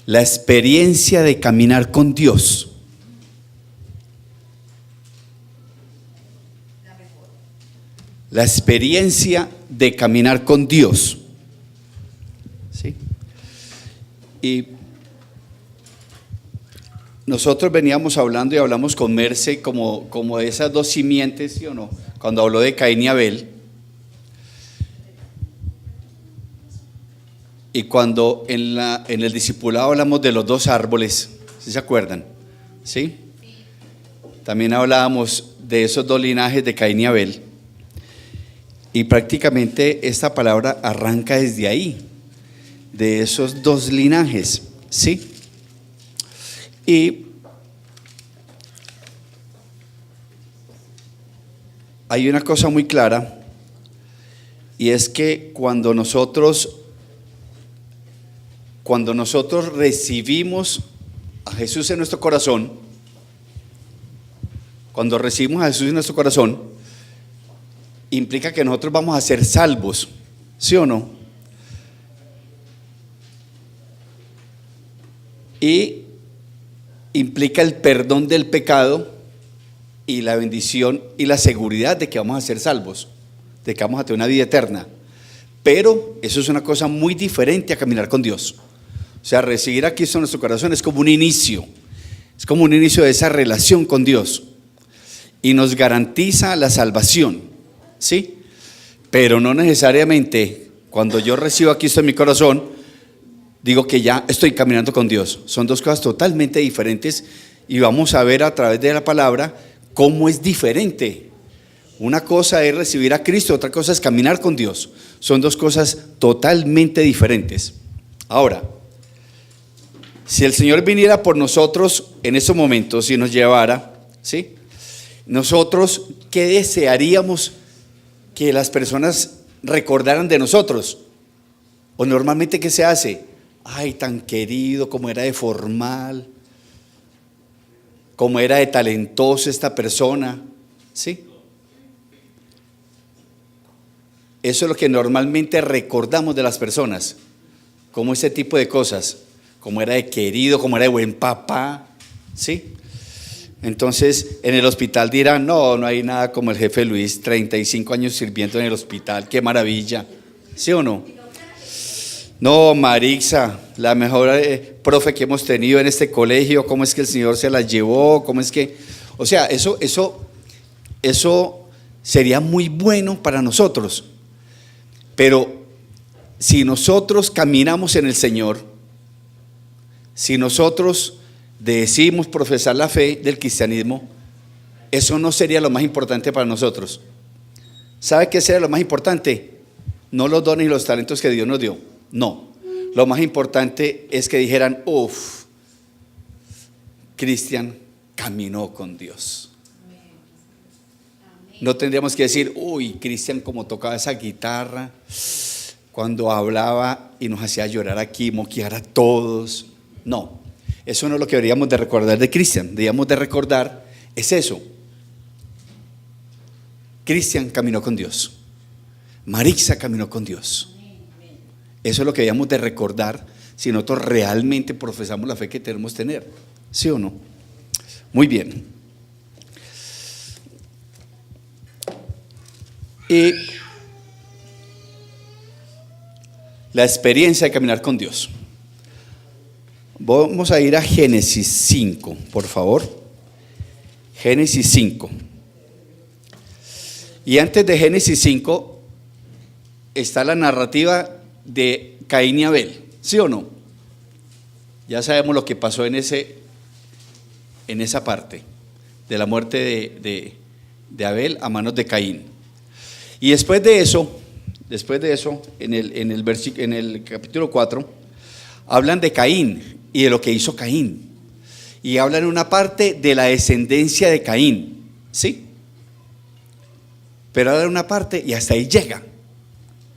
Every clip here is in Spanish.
La experiencia de caminar con Dios. La experiencia de caminar con Dios. ¿Sí? Y nosotros veníamos hablando y hablamos con Merce como de esas dos simientes, ¿sí o no? Cuando habló de Caín y Abel. Y cuando en el discipulado hablamos de los dos árboles, ¿sí se acuerdan? ¿Sí? También hablábamos de esos dos linajes de Caín y Abel. Y prácticamente esta palabra arranca desde ahí, de esos dos linajes, ¿sí? Y hay una cosa muy clara, y es que cuando nosotros recibimos a Jesús en nuestro corazón, implica que nosotros vamos a ser salvos, ¿sí o no? Y implica el perdón del pecado y la bendición y la seguridad de que vamos a ser salvos, de que vamos a tener una vida eterna. Pero eso es una cosa muy diferente a caminar con Dios. O sea, recibir a Cristo en nuestro corazón es como un inicio de esa relación con Dios y nos garantiza la salvación, ¿sí? Pero no necesariamente cuando yo recibo a Cristo en mi corazón digo que ya estoy caminando con Dios. Son dos cosas totalmente diferentes y vamos a ver a través de la palabra cómo es diferente. Una cosa es recibir a Cristo, otra cosa es caminar con Dios. Son dos cosas totalmente diferentes. Ahora, si el Señor viniera por nosotros en esos momentos y nos llevara, ¿sí? Nosotros, ¿qué desearíamos que las personas recordaran de nosotros? O normalmente, ¿qué se hace? Ay, tan querido, como era de formal, como era de talentoso esta persona, ¿sí? Eso es lo que normalmente recordamos de las personas, como ese tipo de cosas, como era de querido, como era de buen papá, ¿sí? Entonces en el hospital dirán, no hay nada como el jefe Luis, 35 años sirviendo en el hospital, qué maravilla, ¿sí o no? No, Marixa, la mejor profe que hemos tenido en este colegio, cómo es que el Señor se la llevó, cómo es que, o sea, eso sería muy bueno para nosotros. Pero si nosotros caminamos en el Señor, si nosotros decimos profesar la fe del cristianismo, eso no sería lo más importante para nosotros. ¿Sabe qué sería lo más importante? No los dones y los talentos que Dios nos dio. No. Lo más importante es que dijeran, Cristian caminó con Dios. No tendríamos que decir, Cristian como tocaba esa guitarra, cuando hablaba y nos hacía llorar aquí, moquear a todos. No, eso no es lo que deberíamos de recordar de Cristian. Deberíamos de recordar, es eso. Cristian caminó con Dios. Marixa caminó con Dios. Eso es lo que deberíamos de recordar si nosotros realmente profesamos la fe que tenemos que tener. ¿Sí o no? Muy bien. Y la experiencia de caminar con Dios. Vamos a ir a Génesis 5, por favor. Génesis 5. Y antes de Génesis 5 está la narrativa de Caín y Abel, ¿sí o no? Ya sabemos lo que pasó en esa parte de la muerte de Abel a manos de Caín. Y después de eso, en el capítulo 4, hablan de Caín y de lo que hizo Caín. Y hablan en una parte de la descendencia de Caín, ¿sí? Pero hablan una parte y hasta ahí llega.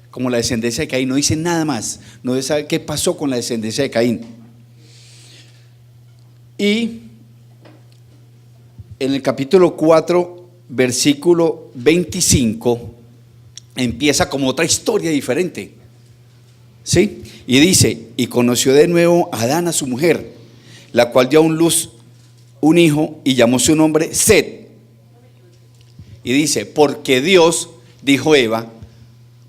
Como la descendencia de Caín, no dice nada más. No se sabe qué pasó con la descendencia de Caín. Y en el capítulo 4, versículo 25, empieza como otra historia diferente. ¿Sí? Y dice, y conoció de nuevo a Adán a su mujer, la cual dio a un luz un hijo y llamó su nombre Set. Y dice, porque Dios, dijo Eva,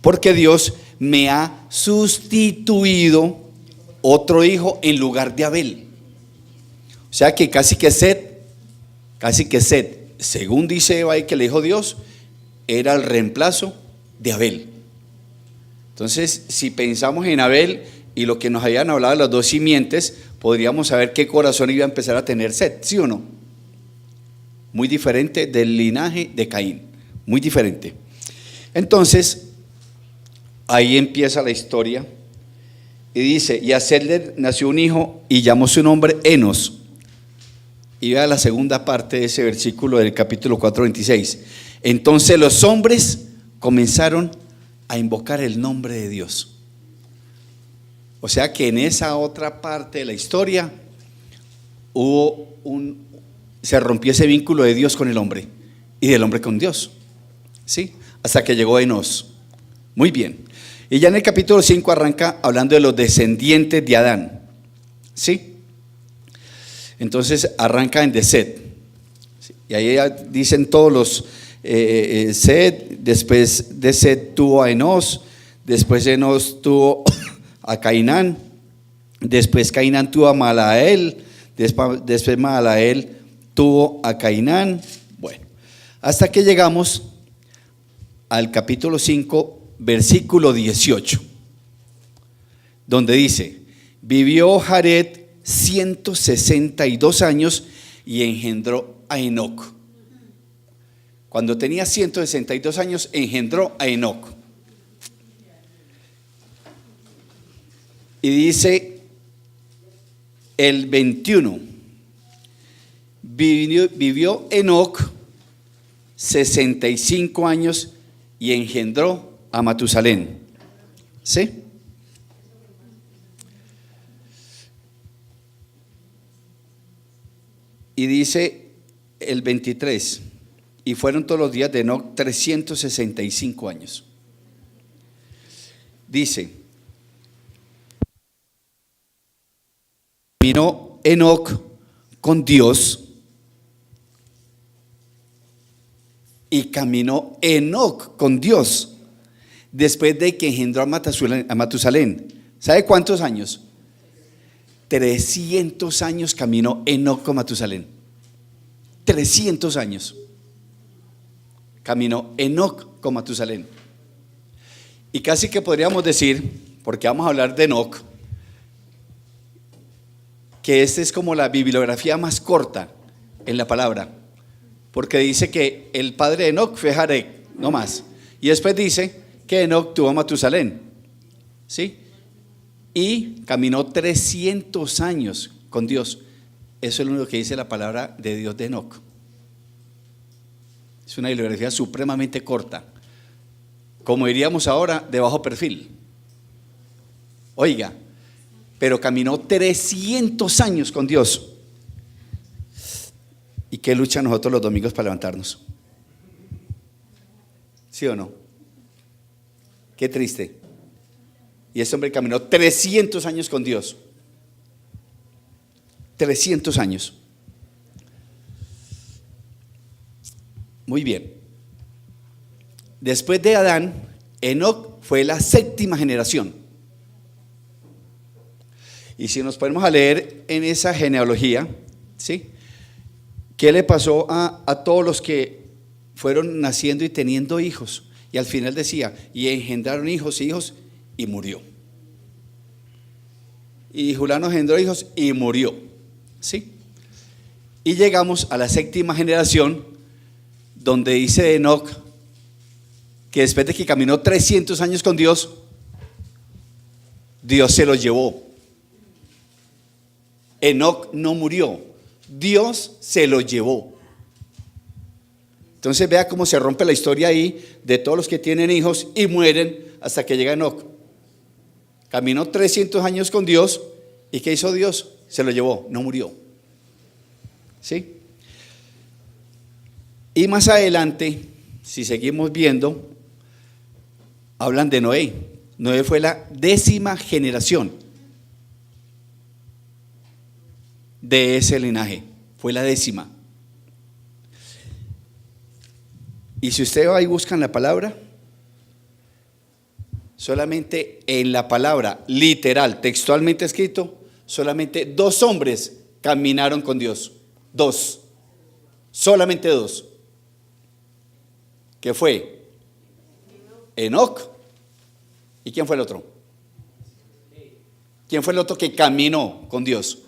porque Dios me ha sustituido otro hijo en lugar de Abel. O sea que casi que Set, según dice Eva y que le dijo Dios, era el reemplazo de Abel. Entonces, si pensamos en Abel y lo que nos habían hablado de las dos simientes, podríamos saber qué corazón iba a empezar a tener Set, ¿sí o no? Muy diferente del linaje de Caín, muy diferente. Entonces, ahí empieza la historia y dice, y a Set nació un hijo y llamó su nombre Enos. Y vea la segunda parte de ese versículo del capítulo 4:26. Entonces los hombres comenzaron a invocar el nombre de Dios. O sea que en esa otra parte de la historia se rompió ese vínculo de Dios con el hombre y del hombre con Dios, ¿sí? Hasta que llegó Enos. Muy bien. Y ya en el capítulo 5 arranca hablando de los descendientes de Adán, ¿sí? Entonces arranca en de Set. Y ahí dicen todos los Set. Después de Set tuvo a Enos. Después Enos tuvo a Cainán. Después Cainán tuvo a Mahalael. Después Mahalael tuvo a Cainán. Bueno, hasta que llegamos al capítulo 5, versículo 18, donde dice, vivió Jared 162 años y engendró a Enoc. Cuando tenía 162 años engendró a Enoc. Y dice el 21, vivió Enoc 65 años y engendró a Matusalén. ¿Sí? Y dice el 23, y fueron todos los días de Enoc 365 años. Dice, caminó Enoc con Dios y caminó Enoc con Dios después de que engendró a Matusalén. ¿Sabe cuántos años? 300 años caminó Enoc con Matusalén. 300 años caminó Enoc con Matusalén. Y casi que podríamos decir, porque vamos a hablar de Enoc, que esta es como la bibliografía más corta en la palabra, porque dice que el padre de Enoc fue Jared, no más. Y después dice que Enoc tuvo a Matusalén, ¿sí? Y caminó 300 años con Dios. Eso es lo único que dice la palabra de Dios de Enoc. Es una bibliografía supremamente corta, como diríamos ahora, de bajo perfil. Oiga, pero caminó 300 años con Dios. ¿Y qué lucha nosotros los domingos para levantarnos? ¿Sí o no? Qué triste. Y ese hombre caminó 300 años con Dios. 300 años. Muy bien. Después de Adán, Enoc fue la séptima generación. Y si nos ponemos a leer en esa genealogía, ¿sí? ¿Qué le pasó a todos los que fueron naciendo y teniendo hijos? Y al final decía, y engendraron hijos y murió. Y Julano engendró hijos y murió, ¿sí? Y llegamos a la séptima generación, donde dice de Enoc que después de que caminó 300 años con Dios, Dios se lo llevó. Enoc no murió, Dios se lo llevó. Entonces vea cómo se rompe la historia ahí de todos los que tienen hijos y mueren hasta que llega Enoc. Caminó 300 años con Dios y ¿qué hizo Dios? Se lo llevó, no murió. ¿Sí? Y más adelante, si seguimos viendo, hablan de Noé. Noé fue la 10ª generación de ese linaje. Fue la 10ª. Y si usted va y busca en la palabra, solamente en la palabra literal, textualmente escrito, solamente 2 hombres caminaron con Dios. 2. Solamente 2. ¿Qué fue? Enoc. ¿Y quién fue el otro? ¿Quién fue el otro que caminó con Dios?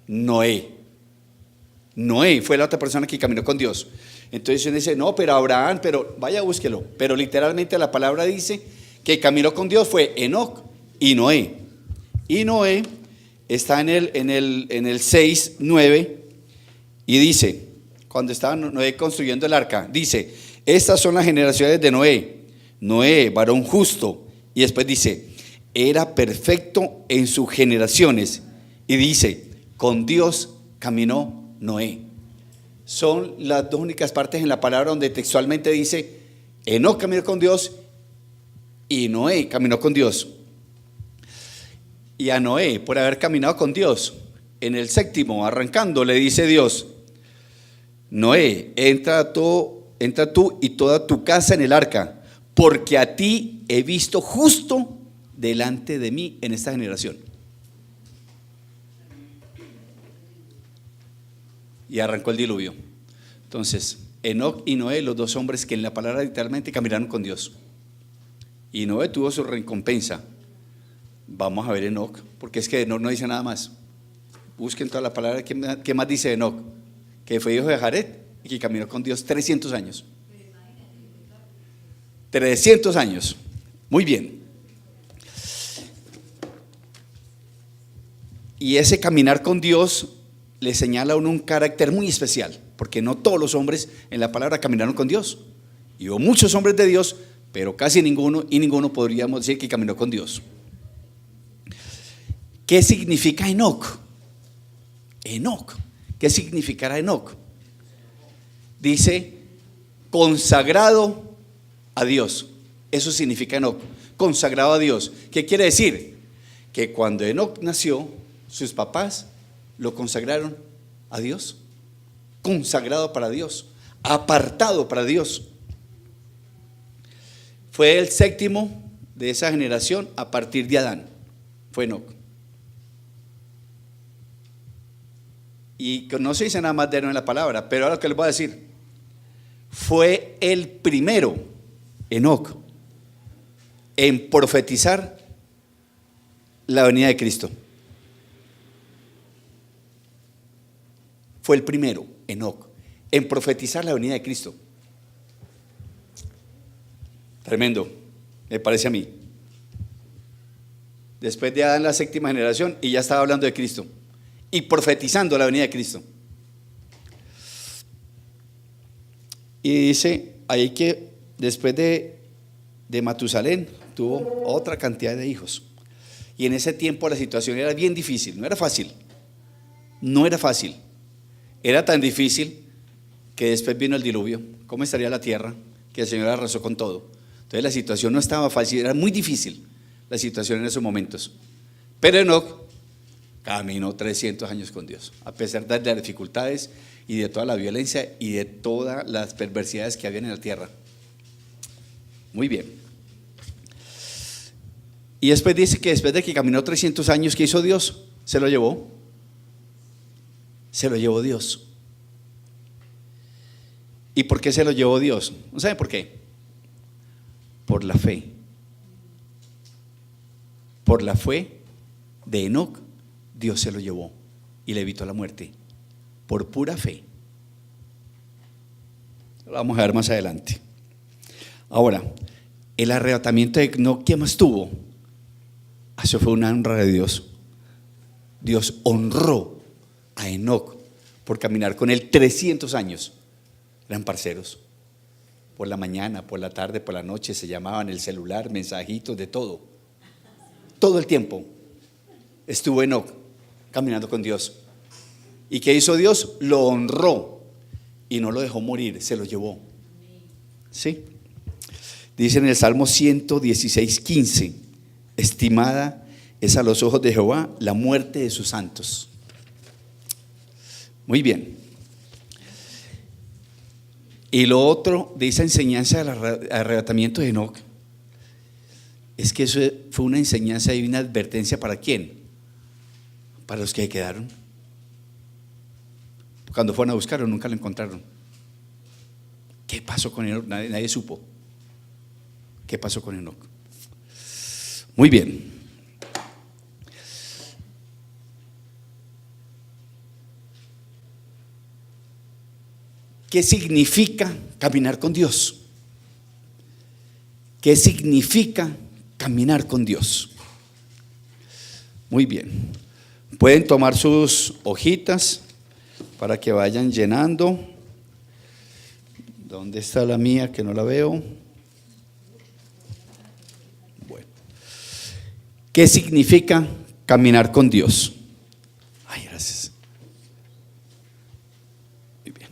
Noé. Noé fue la otra persona que caminó con Dios. Entonces uno dice, no, pero Abraham, pero vaya, búsquelo. Pero literalmente la palabra dice que caminó con Dios fue Enoc y Noé. Y Noé está en el 6:9 y dice, cuando estaba Noé construyendo el arca, dice, estas son las generaciones de Noé. Noé, varón justo. Y después dice, era perfecto en sus generaciones. Y dice, con Dios caminó Noé. Son las 2 únicas partes en la palabra donde textualmente dice, Enoc caminó con Dios y Noé caminó con Dios. Y a Noé, por haber caminado con Dios, en el 7º, arrancando, le dice Dios, Noé, entra tú y toda tu casa en el arca, porque a ti he visto justo delante de mí en esta generación. Y arrancó el diluvio. Entonces, Enoc y Noé, los 2 hombres que en la palabra literalmente caminaron con Dios. Y Noé tuvo su recompensa. Vamos a ver Enoc, porque es que Enoc no dice nada más. Busquen toda la palabra. ¿Qué más dice Enoc? Que fue hijo de Jared y que caminó con Dios 300 años. 300 años. Muy bien. Y ese caminar con Dios le señala a uno un carácter muy especial, porque no todos los hombres en la palabra caminaron con Dios. Y hubo muchos hombres de Dios, pero casi ninguno, y ninguno podríamos decir que caminó con Dios. ¿Qué significa Enoc? Enoc. ¿Qué significará Enoc? Dice, consagrado a Dios. Eso significa Enoc, consagrado a Dios. ¿Qué quiere decir? Que cuando Enoc nació, sus papás lo consagraron a Dios, consagrado para Dios, apartado para Dios. Fue el 7º de esa generación a partir de Adán, fue Enoc. Y no se dice nada más de él en la palabra, pero ahora lo que les voy a decir, fue el primero, Enoc, en profetizar la venida de Cristo. Fue el primero, Enoc, en profetizar la venida de Cristo. Tremendo, me parece a mí. Después de Adán, la 7ª generación, y ya estaba hablando de Cristo y profetizando la venida de Cristo. Y dice ahí que después de Matusalén tuvo otra cantidad de hijos. Y en ese tiempo la situación era bien difícil, no era fácil. No era fácil. Era tan difícil que después vino el diluvio. ¿Cómo estaría la tierra? Que el Señor arrasó con todo. Entonces la situación no estaba fácil, era muy difícil la situación en esos momentos. Pero Enoc caminó 300 años con Dios, a pesar de las dificultades y de toda la violencia y de todas las perversidades que había en la tierra. Muy bien. Y después dice que después de que caminó 300 años, ¿qué hizo Dios? Se lo llevó. Se lo llevó Dios. ¿Y por qué se lo llevó Dios? ¿No saben por qué? Por la fe. Por la fe de Enoc, Dios se lo llevó y le evitó la muerte. Por pura fe. Lo vamos a ver más adelante. Ahora, el arrebatamiento de Enoc, ¿qué más tuvo? Eso fue una honra de Dios. Dios honró a Enoc por caminar con él 300 años. Eran parceros. Por la mañana, por la tarde, por la noche se llamaban, el celular, mensajitos, de todo. Todo el tiempo estuvo Enoc caminando con Dios. ¿Y qué hizo Dios? Lo honró y no lo dejó morir, se lo llevó. ¿Sí? Dice en el Salmo 116:15, estimada es a los ojos de Jehová la muerte de sus santos. Muy bien. Y lo otro de esa enseñanza del arrebatamiento de Enoc es que eso fue una enseñanza y una advertencia. ¿Para quién? Para los que quedaron. Cuando fueron a buscarlo nunca lo encontraron. ¿Qué pasó con Enoc? Nadie supo. ¿Qué pasó con Enoc? Muy bien. ¿Qué significa caminar con Dios? ¿Qué significa caminar con Dios? Muy bien. Pueden tomar sus hojitas para que vayan llenando. ¿Dónde está la mía que no la veo? Bueno. ¿Qué significa caminar con Dios? Ay, gracias. Muy bien.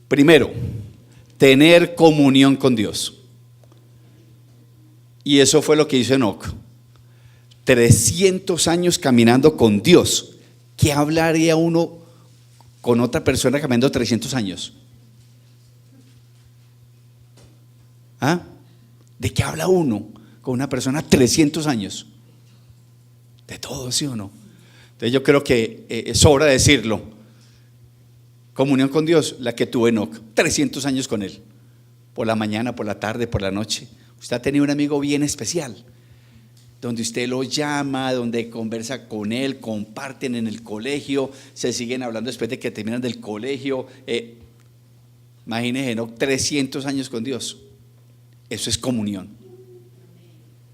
Primero, tener comunión con Dios. Y eso fue lo que hizo Enoc. 300 años caminando con Dios. ¿Qué hablaría uno con otra persona caminando 300 años? ¿Ah? ¿De qué habla uno con una persona 300 años? De todo, ¿sí o no? Entonces yo creo que sobra decirlo. Comunión con Dios, la que tuvo Enoc, 300 años con Él. Por la mañana, por la tarde, por la noche. Usted ha tenido un amigo bien especial, donde usted lo llama, donde conversa con él, comparten en el colegio, se siguen hablando después de que terminan del colegio. Imagínese, ¿no? 300 años con Dios. Eso es comunión.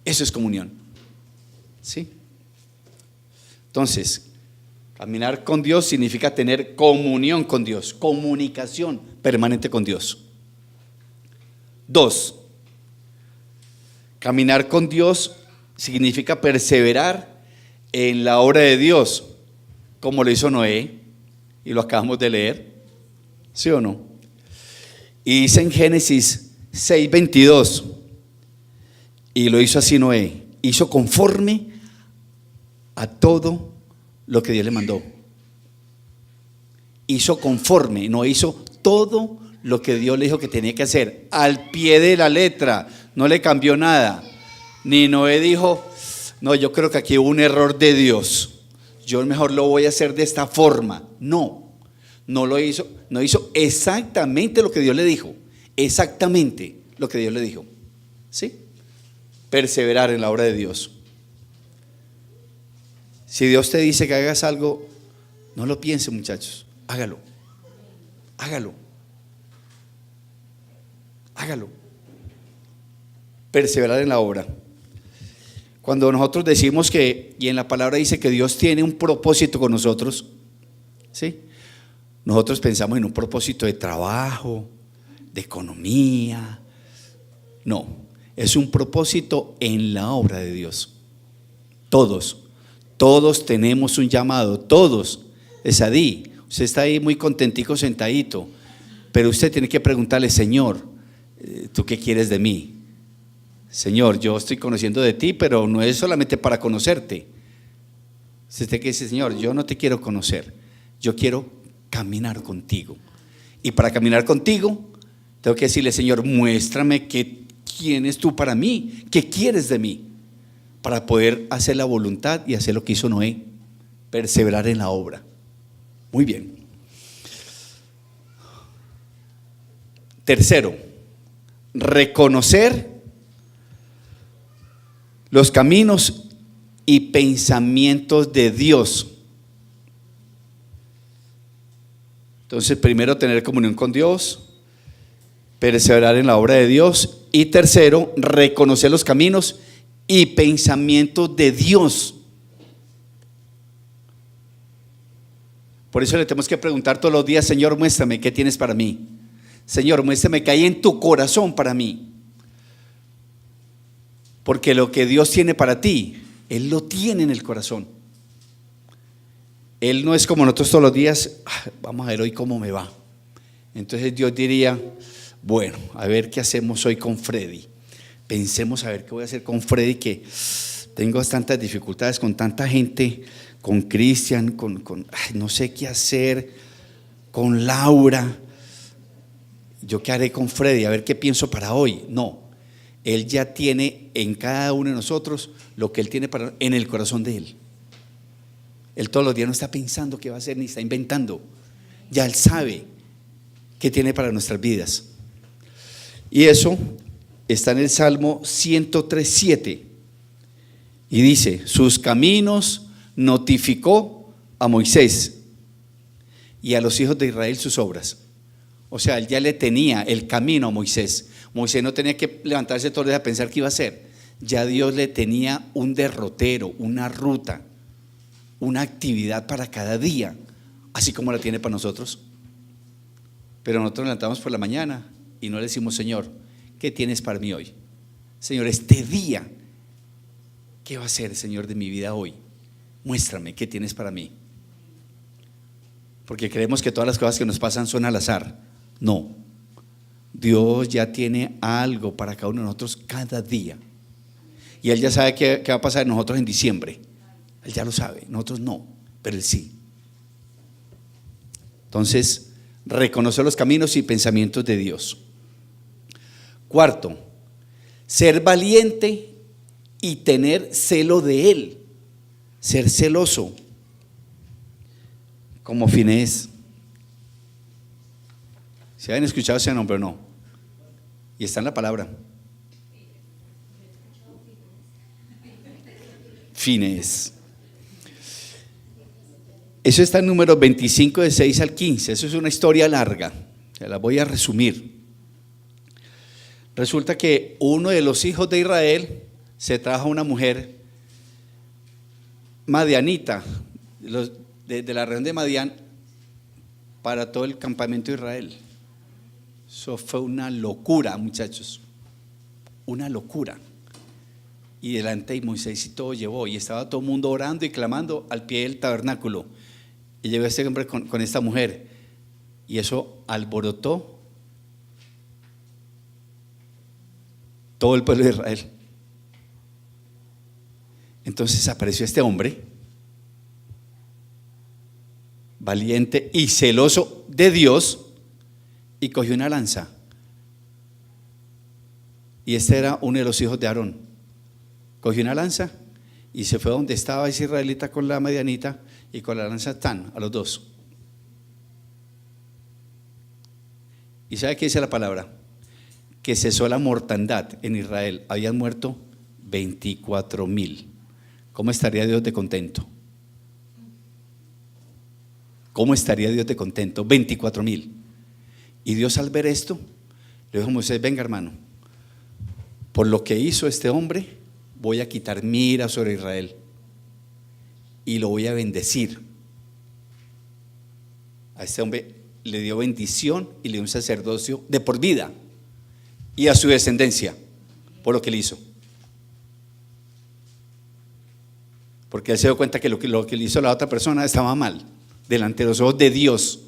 Eso es comunión. ¿Sí? Entonces, caminar con Dios significa tener comunión con Dios, comunicación permanente con Dios. 2. Caminar con Dios significa perseverar en la obra de Dios, como lo hizo Noé, y lo acabamos de leer, ¿sí o no? Y dice en Génesis 6:22, y lo hizo así Noé, hizo conforme a todo lo que Dios le mandó. Hizo conforme, no hizo todo lo que Dios le dijo que tenía que hacer, al pie de la letra, no le cambió nada. Ni Noé dijo, no, yo creo que aquí hubo un error de Dios, yo mejor lo voy a hacer de esta forma. No lo hizo, no hizo exactamente lo que Dios le dijo, exactamente lo que Dios le dijo. ¿Sí? Perseverar en la obra de Dios. Si Dios te dice que hagas algo, no lo piense, muchachos, hágalo. Perseverar en la obra. Cuando nosotros decimos que, y en la palabra dice que Dios tiene un propósito con nosotros, ¿sí? Nosotros pensamos en un propósito de trabajo, de economía. No, es un propósito en la obra de Dios. Todos tenemos un llamado, todos. Esadí, usted está ahí muy contentico sentadito, pero usted tiene que preguntarle, Señor, ¿tú qué quieres de mí? Señor, yo estoy conociendo de ti, pero no es solamente para conocerte. Usted que dice, Señor, yo no te quiero conocer, yo quiero caminar contigo. Y para caminar contigo, tengo que decirle, Señor, muéstrame quién es tú para mí, qué quieres de mí, para poder hacer la voluntad y hacer lo que hizo Noé, perseverar en la obra. Muy bien. Tercero, reconocer los caminos y pensamientos de Dios. Entonces, primero, tener comunión con Dios, perseverar en la obra de Dios, y tercero, reconocer los caminos y pensamientos de Dios. Por eso le tenemos que preguntar todos los días, Señor, muéstrame qué tienes para mí. Señor, muéstrame qué hay en tu corazón para mí. Porque lo que Dios tiene para ti, Él lo tiene en el corazón. Él no es como nosotros todos los días, vamos a ver hoy cómo me va. Entonces Dios diría, Bueno, a ver qué hacemos hoy con Freddy. Pensemos a ver qué voy a hacer con Freddy, que tengo tantas dificultades con tanta gente, con Cristian, no sé qué hacer, con Laura. ¿Yo qué haré con Freddy? A ver qué pienso para hoy. No, Él ya tiene en cada uno de nosotros lo que Él tiene en el corazón de Él. Él todos los días no está pensando qué va a hacer ni está inventando. Ya Él sabe qué tiene para nuestras vidas. Y eso está en el Salmo 103:7 y dice: sus caminos notificó a Moisés y a los hijos de Israel sus obras. O sea, él ya le tenía el camino a Moisés. Moisés no tenía que levantarse todos los días a pensar qué iba a hacer. Ya Dios le tenía un derrotero, una ruta, una actividad para cada día, así como la tiene para nosotros. Pero nosotros nos levantamos por la mañana y no le decimos: Señor, ¿qué tienes para mí hoy? Señor, este día, ¿qué va a ser, Señor, de mi vida hoy? Muéstrame qué tienes para mí. Porque creemos que todas las cosas que nos pasan son al azar. No, Dios ya tiene algo para cada uno de nosotros cada día. Y Él ya sabe qué va a pasar en nosotros en diciembre. Él ya lo sabe, nosotros no, pero Él sí. Entonces, reconocer los caminos y pensamientos de Dios. Cuarto, ser valiente y tener celo de Él. Ser celoso, como Finés. ¿Se habían escuchado ese nombre o no? Y está en la palabra. Finés. Eso está en Números 25, de 6 al 15. Eso es una historia larga. Se la voy a resumir. Resulta que uno de los hijos de Israel se trajo a una mujer madianita, de la región de Madián, para todo el campamento de Israel. Eso fue una locura, muchachos, una locura. Y delante de Moisés y todo llevó, y estaba todo el mundo orando y clamando al pie del tabernáculo. Y llegó este hombre con esta mujer, y eso alborotó todo el pueblo de Israel. Entonces apareció este hombre, valiente y celoso de Dios, y cogió una lanza. Y este era uno de los hijos de Aarón. Cogió una lanza y se fue donde estaba ese israelita con la madianita, y con la lanza a los dos. ¿Y sabe qué dice la palabra? Que cesó la mortandad en Israel. Habían muerto 24,000. ¿Cómo estaría Dios de contento? ¿Cómo estaría Dios de contento? 24,000. Y Dios, al ver esto, le dijo a Moisés: venga, hermano, por lo que hizo este hombre, voy a quitar mi ira sobre Israel y lo voy a bendecir. A este hombre le dio bendición y le dio un sacerdocio de por vida, y a su descendencia, por lo que le hizo. Porque él se dio cuenta que lo que le hizo la otra persona estaba mal delante de los ojos de Dios,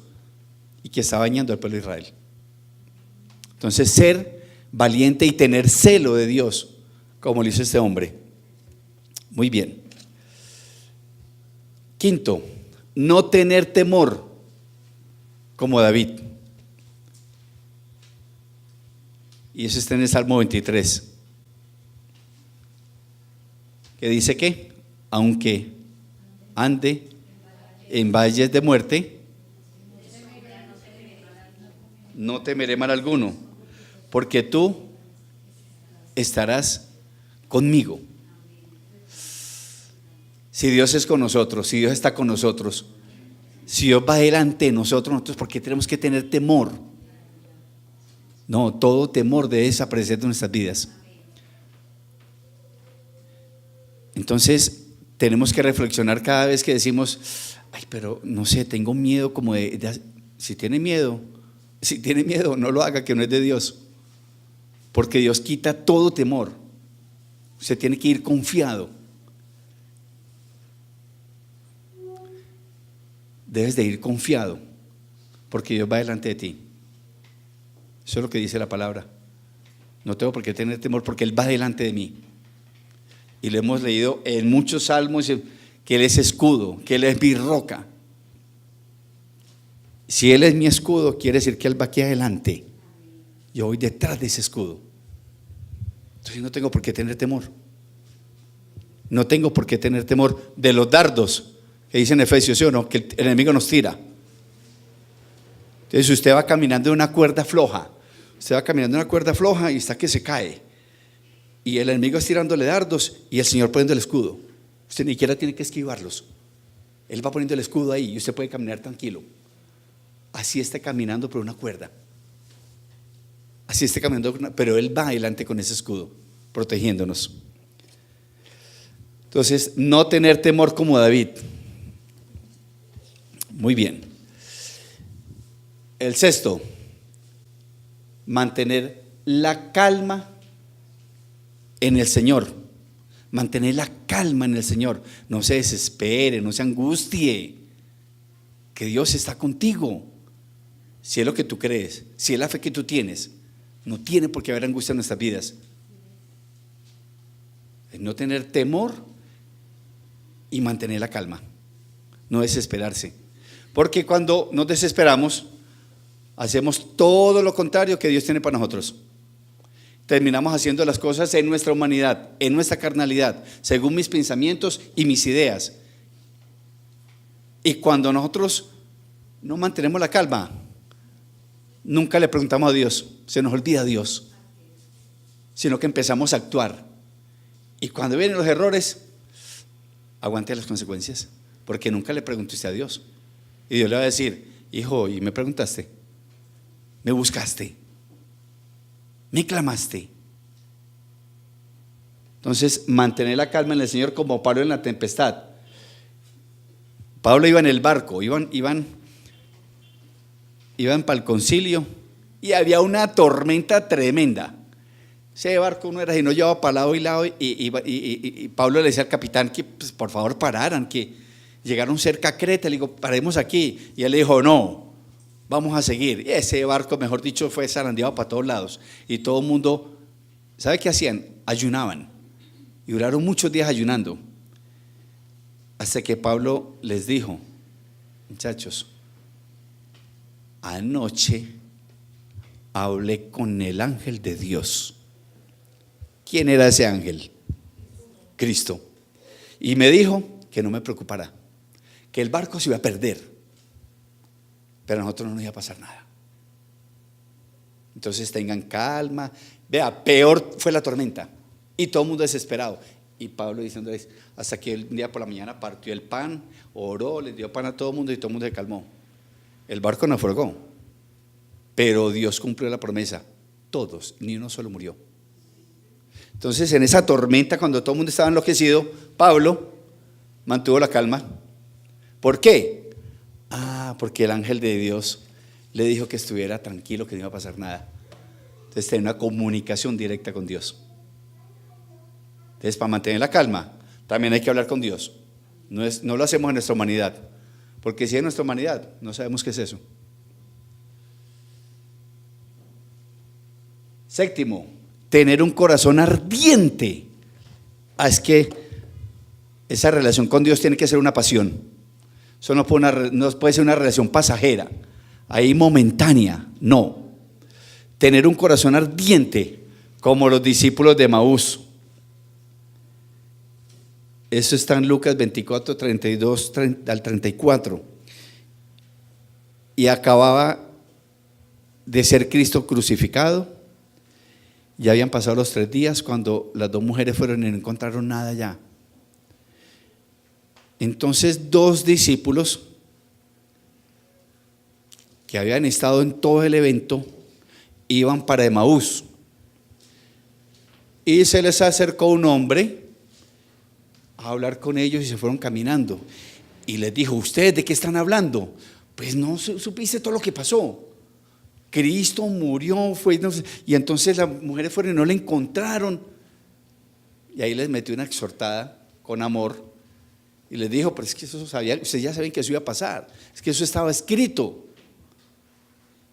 y que estaba dañando al pueblo de Israel. Entonces, ser valiente y tener celo de Dios, como lo hizo este hombre. Muy bien. Quinto, no tener temor, como David. Y eso está en el Salmo 23, que dice que aunque ande en valles de muerte, no temeré mal alguno, porque tú estarás conmigo. Si Dios es con nosotros, si Dios está con nosotros, si Dios va delante de nosotros, ¿por qué tenemos que tener temor? No, todo temor debe desaparecer de nuestras vidas. Entonces tenemos que reflexionar cada vez que decimos: ay, pero no sé, tengo miedo, como si tiene miedo, no lo haga, que no es de Dios. Porque Dios quita todo temor. Usted tiene que ir confiado. Debes de ir confiado, porque Dios va delante de ti. Eso es lo que dice la palabra. No tengo por qué tener temor porque Él va delante de mí. Y lo hemos leído en muchos salmos, que Él es escudo, que Él es mi roca. Si Él es mi escudo, quiere decir que Él va aquí adelante. Yo voy detrás de ese escudo. Entonces no tengo por qué tener temor. No tengo por qué tener temor de los dardos que dice en Efesios, ¿sí o no? Que el enemigo nos tira. Entonces usted va caminando en una cuerda floja. Usted va caminando en una cuerda floja y está que se cae. Y el enemigo es tirándole dardos y el Señor poniendo el escudo. Usted ni siquiera tiene que esquivarlos. Él va poniendo el escudo ahí y usted puede caminar tranquilo. Así está caminando por una cuerda. Así está caminando, pero Él va adelante con ese escudo, protegiéndonos. Entonces, no tener temor como David. Muy bien. El sexto, mantener la calma en el Señor. Mantener la calma en el Señor. No se desespere, no se angustie. Que Dios está contigo. Si es lo que tú crees, si es la fe que tú tienes, no tiene por qué haber angustia en nuestras vidas. Es no tener temor y mantener la calma. No desesperarse. Porque cuando nos desesperamos, hacemos todo lo contrario que Dios tiene para nosotros. Terminamos haciendo las cosas en nuestra humanidad, en nuestra carnalidad, según mis pensamientos y mis ideas. Y cuando nosotros no mantenemos la calma, nunca le preguntamos a Dios, se nos olvida a Dios, sino que empezamos a actuar. Y cuando vienen los errores, aguante las consecuencias, porque nunca le preguntaste a Dios. Y Dios le va a decir, hijo, ¿y me preguntaste? ¿Me buscaste? ¿Me clamaste? Entonces, mantener la calma en el Señor como Pablo en la tempestad. Pablo iba en el barco, iban para el concilio y había una tormenta tremenda. Ese barco no era sino llevaba para lado y lado y Pablo le decía al capitán que pues, por favor pararan, que llegaron cerca a Creta. Le digo, paremos aquí. Y él le dijo, no, vamos a seguir. Y ese barco, mejor dicho, fue zarandeado para todos lados. Y todo el mundo, ¿sabe qué hacían? Ayunaban. Y duraron muchos días ayunando. Hasta que Pablo les dijo, muchachos, anoche hablé con el ángel de Dios. ¿Quién era ese ángel? Cristo. Y me dijo que no me preocupara, que el barco se iba a perder, pero a nosotros no nos iba a pasar nada. Entonces tengan calma. Vea, peor fue la tormenta y todo el mundo desesperado. Y Pablo diciéndoles, hasta que el día por la mañana partió el pan, oró, les dio pan a todo el mundo y todo el mundo se calmó. El barco naufragó, pero Dios cumplió la promesa. Todos, ni uno solo murió. Entonces en esa tormenta, cuando todo el mundo estaba enloquecido, Pablo mantuvo la calma. ¿Por qué? Porque el ángel de Dios le dijo que estuviera tranquilo, que no iba a pasar nada. Entonces tenía una comunicación directa con Dios. Entonces, para mantener la calma, también hay que hablar con Dios. No lo hacemos en nuestra humanidad, porque si es nuestra humanidad, no sabemos qué es eso. Séptimo, tener un corazón ardiente. Es que esa relación con Dios tiene que ser una pasión. Eso no puede ser una relación pasajera, ahí momentánea. No. Tener un corazón ardiente, como los discípulos de Emaús. Eso está en Lucas 24, 32 al 34. Y acababa de ser Cristo crucificado. Ya habían pasado los 3 días cuando las 2 mujeres fueron y no encontraron nada ya. Entonces 2 discípulos que habían estado en todo el evento iban para Emaús. Y se les acercó un hombre a hablar con ellos y se fueron caminando. Y les dijo, ¿ustedes de qué están hablando? Pues no supiste todo lo que pasó. Cristo murió, y entonces las mujeres fueron y no le encontraron. Y ahí les metió una exhortada con amor y les dijo, pero es que eso ustedes ya saben que eso iba a pasar, es que eso estaba escrito.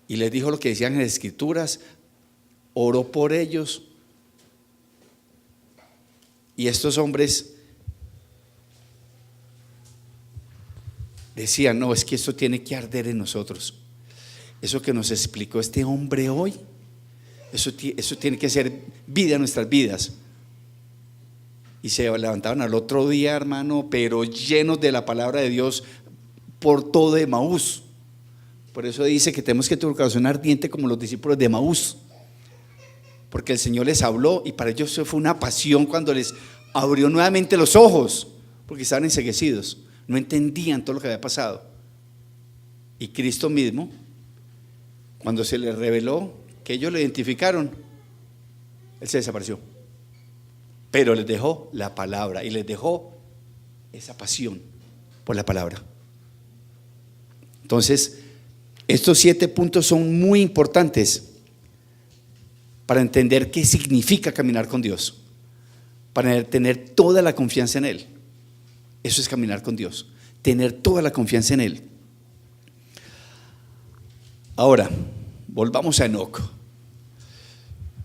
y les dijo lo que decían en las Escrituras, oró por ellos, y estos hombres decían: no, es que esto tiene que arder en nosotros. Eso que nos explicó este hombre hoy, eso tiene que ser vida en nuestras vidas. Y se levantaban al otro día, hermano, pero llenos de la palabra de Dios por todo Emaús. Por eso dice que tenemos que tener un corazón ardiente como los discípulos de Emaús, porque el Señor les habló y para ellos fue una pasión cuando les abrió nuevamente los ojos, porque estaban enceguecidos, no entendían todo lo que había pasado. Y Cristo mismo, cuando se les reveló que ellos lo identificaron, Él se desapareció, pero les dejó la palabra y les dejó esa pasión por la palabra. Entonces, estos 7 puntos son muy importantes para entender qué significa caminar con Dios, para tener toda la confianza en Él. Eso es caminar con Dios, tener toda la confianza en Él. Ahora, volvamos a Enoc.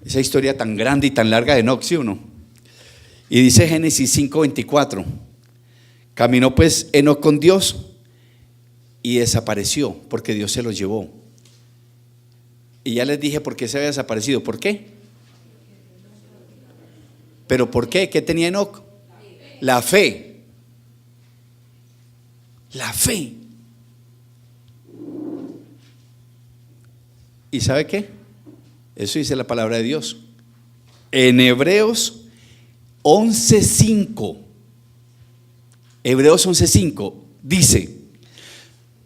Esa historia tan grande y tan larga de Enoc, ¿sí o no? Y dice Génesis 5:24: caminó pues Enoc con Dios y desapareció, porque Dios se lo llevó. Y ya les dije por qué se había desaparecido. ¿Por qué? ¿Pero por qué? ¿Qué tenía Enoc? La fe. La fe. ¿Y sabe qué? Eso dice la palabra de Dios en Hebreos 11:5. Hebreos 11:5 dice: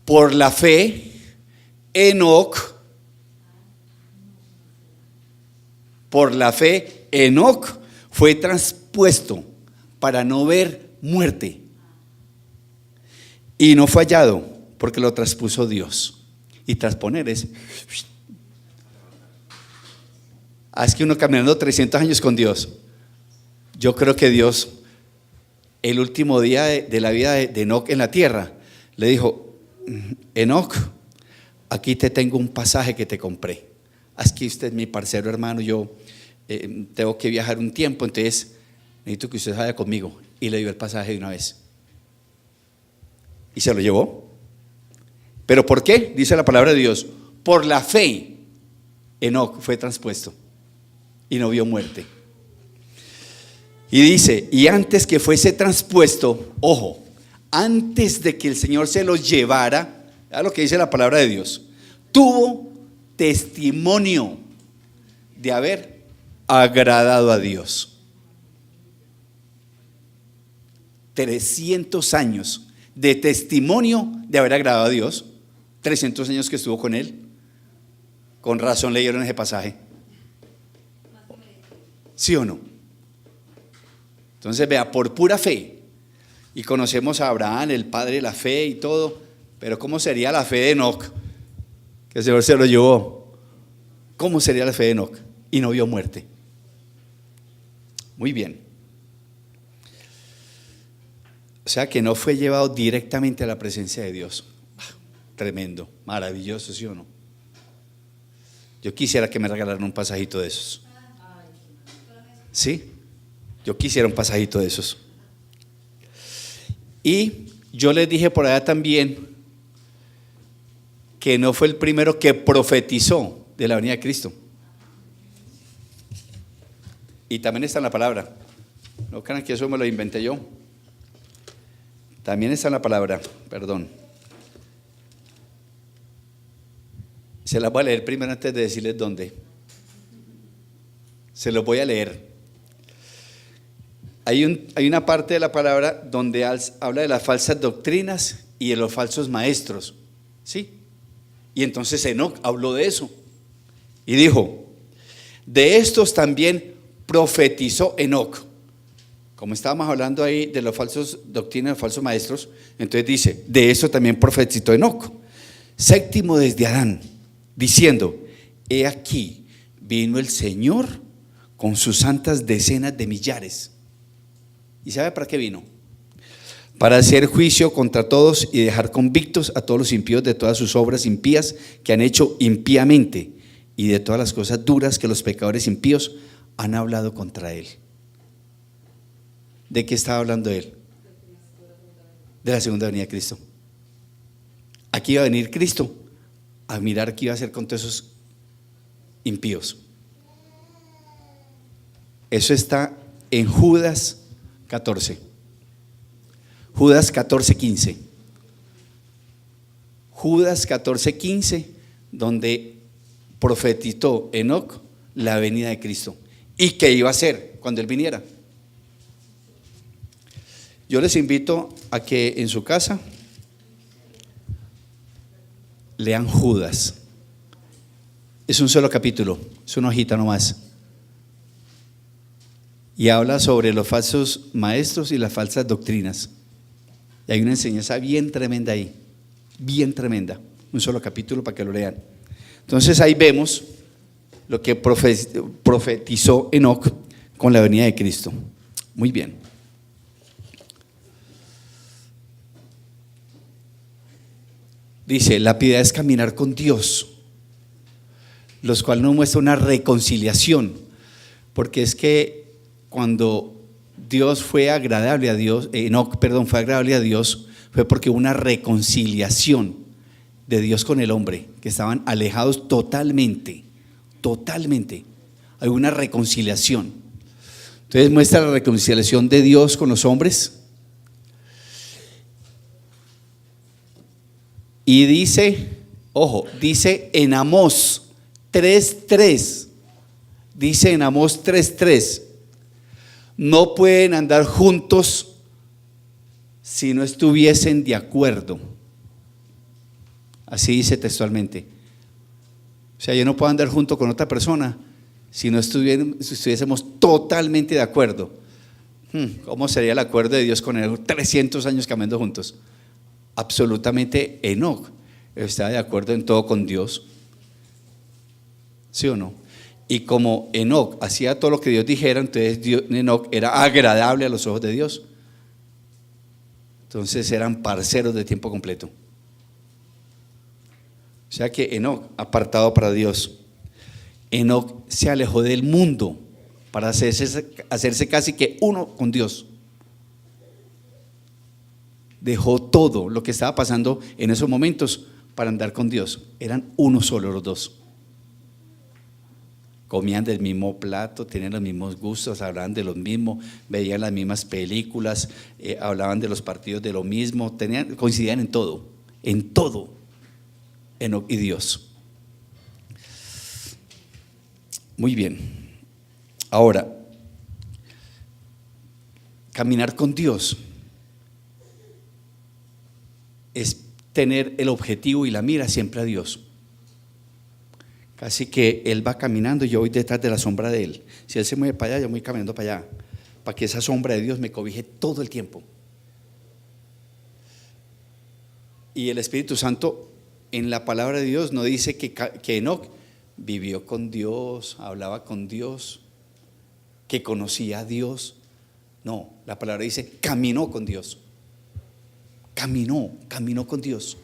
por la fe Enoc fue traspuesto para no ver muerte, y no fue hallado porque lo traspuso Dios. Y trasponer es que uno caminando 300 años con Dios. Yo creo que Dios, el último día de la vida de Enoc en la tierra, le dijo: Enoc, aquí te tengo un pasaje que te compré. Aquí usted es mi parcero, hermano. Yo tengo que viajar un tiempo, entonces necesito que usted vaya conmigo. Y le dio el pasaje de una vez. Y se lo llevó. ¿Pero por qué? Dice la palabra de Dios: por la fe Enoc fue traspuesto y no vio muerte. Y dice: y antes que fuese traspuesto, ojo, antes de que el Señor se los llevara, a lo que dice la palabra de Dios, tuvo testimonio de haber agradado a Dios. 300 años de testimonio de haber agradado a Dios. 300 años que estuvo con Él. Con razón leyeron ese pasaje. ¿Sí o no? Entonces vea, por pura fe. Y conocemos a Abraham, el padre de la fe y todo. Pero ¿cómo sería la fe de Enoc? Que el Señor se lo llevó. ¿Cómo sería la fe de Enoc? Y no vio muerte. Muy bien. O sea que no fue llevado directamente a la presencia de Dios. Tremendo, maravilloso, ¿sí o no? Yo quisiera que me regalaran un pasajito de esos. ¿Sí? Yo quisiera un pasajito de esos. Y yo les dije por allá también que no fue el primero que profetizó de la venida de Cristo. Y también está en la palabra. No crean que eso me lo inventé yo. También está en la palabra, perdón. Se las voy a leer primero antes de decirles dónde. Se los voy a leer. Hay una parte de la palabra donde habla de las falsas doctrinas y de los falsos maestros. ¿Sí? Y entonces Enoc habló de eso. Y dijo: de estos también profetizó Enoc. Como estábamos hablando ahí de los falsos doctrinas, los falsos maestros, entonces dice: de eso también profetizó Enoc, séptimo desde Adán, diciendo: he aquí, vino el Señor con sus santas decenas de millares. ¿Y sabe para qué vino? para hacer juicio contra todos y dejar convictos a todos los impíos de todas sus obras impías que han hecho impíamente y de todas las cosas duras que los pecadores impíos han hablado contra él. ¿De qué estaba hablando él? De la segunda venida de Cristo. Aquí iba a venir Cristo a mirar qué iba a hacer con todos esos impíos. Eso está en Judas 14. Judas 14:15. Judas 14:15, donde profetizó Enoc la venida de Cristo y qué iba a hacer cuando él viniera. Yo les invito a que en su casa lean Judas. Es un solo capítulo, es una hojita nomás. Y habla sobre los falsos maestros y las falsas doctrinas. Y hay una enseñanza bien tremenda ahí, bien tremenda. Un solo capítulo para que lo lean. Entonces ahí vemos lo que profetizó Enoc con la venida de Cristo. Muy bien. Dice, la piedad es caminar con Dios, los cuales nos muestra una reconciliación, porque es que cuando Dios fue agradable a Dios, fue agradable a Dios, fue porque hubo una reconciliación de Dios con el hombre, que estaban alejados totalmente, hay una reconciliación. Entonces muestra la reconciliación de Dios con los hombres. Y dice, ojo, dice en Amós 3:3, dice en Amós 3:3, no pueden andar juntos si no estuviesen de acuerdo. Así dice textualmente. O sea, yo no puedo andar junto con otra persona si no estuviésemos totalmente de acuerdo. ¿Cómo sería el acuerdo de Dios con él? 300 años caminando juntos. Absolutamente. Enoc estaba de acuerdo en todo con Dios, ¿sí o no? Y como Enoc hacía todo lo que Dios dijera, entonces Enoc era agradable a los ojos de Dios. Entonces eran parceros de tiempo completo. O sea que Enoc, apartado para Dios. Enoc se alejó del mundo para hacerse casi que uno con Dios. Dejó todo lo que estaba pasando en esos momentos para andar con Dios. Eran uno solo los dos. Comían del mismo plato, tenían los mismos gustos, hablaban de lo mismo, veían las mismas películas, hablaban de los partidos de lo mismo, coincidían en todo, Enoc y Dios. Muy bien. Ahora, caminar con Dios es tener el objetivo y la mira siempre a Dios. Casi que Él va caminando y yo voy detrás de la sombra de Él. Si Él se mueve para allá, yo voy caminando para allá, para que esa sombra de Dios me cobije todo el tiempo. Y el Espíritu Santo en la palabra de Dios no dice que Enoc vivió con Dios, hablaba con Dios, que conocía a Dios. No, la palabra dice caminó con Dios. Caminó con Dios.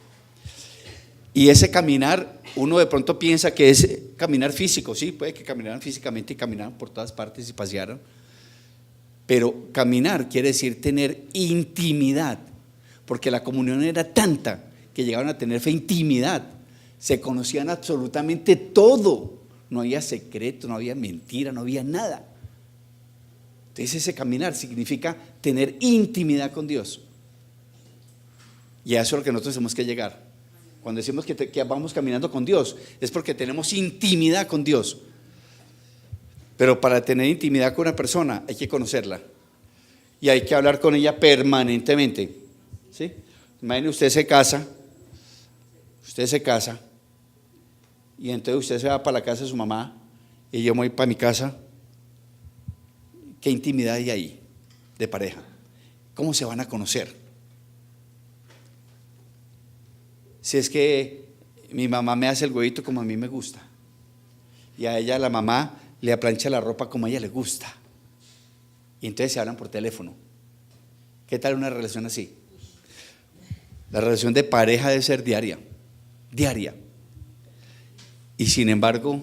Y ese caminar, uno de pronto piensa que es caminar físico. Sí, puede que caminaran físicamente y caminaran por todas partes y pasearan, pero caminar quiere decir tener intimidad, porque la comunión era tanta que llegaron a tener intimidad, se conocían absolutamente todo, no había secreto, no había mentira, no había nada. Entonces ese caminar significa tener intimidad con Dios. Y a eso es lo que nosotros tenemos que llegar. Cuando decimos que vamos caminando con Dios, es porque tenemos intimidad con Dios. Pero para tener intimidad con una persona hay que conocerla y hay que hablar con ella permanentemente, ¿sí? Imagine usted se casa y entonces usted se va para la casa de su mamá y yo me voy para mi casa. ¿Qué intimidad hay ahí de pareja? ¿Cómo se van a conocer? Si es que mi mamá me hace el huevito como a mí me gusta y a ella la mamá le aplancha la ropa como a ella le gusta y entonces se hablan por teléfono. ¿Qué tal una relación así? La relación de pareja debe ser diaria, diaria. Y sin embargo,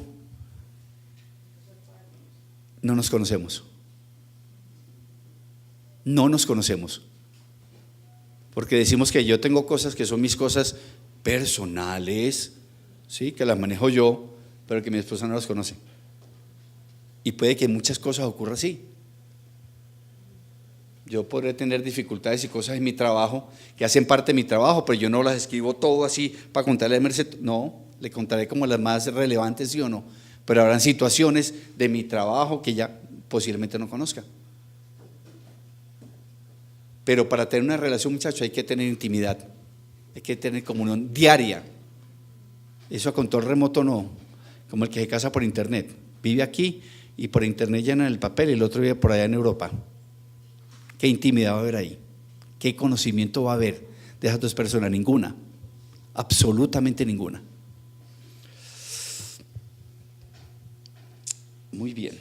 no nos conocemos. No nos conocemos. Porque decimos que yo tengo cosas que son mis cosas personales, ¿sí? Que las manejo yo, pero que mi esposa no las conoce. Y puede que muchas cosas ocurran así. Yo podré tener dificultades y cosas en mi trabajo que hacen parte de mi trabajo, pero yo no las escribo todo así para contarle a Merced. No, le contaré como las más relevantes, sí o no. Pero habrán situaciones de mi trabajo que ya posiblemente no conozca. Pero para tener una relación, muchachos, hay que tener intimidad, hay que tener comunión diaria. Eso a control remoto no, como el que se casa por internet. Vive aquí y por internet llenan el papel y el otro vive por allá en Europa. ¿Qué intimidad va a haber ahí? ¿Qué conocimiento va a haber de esas dos personas? Ninguna, absolutamente ninguna. Muy bien.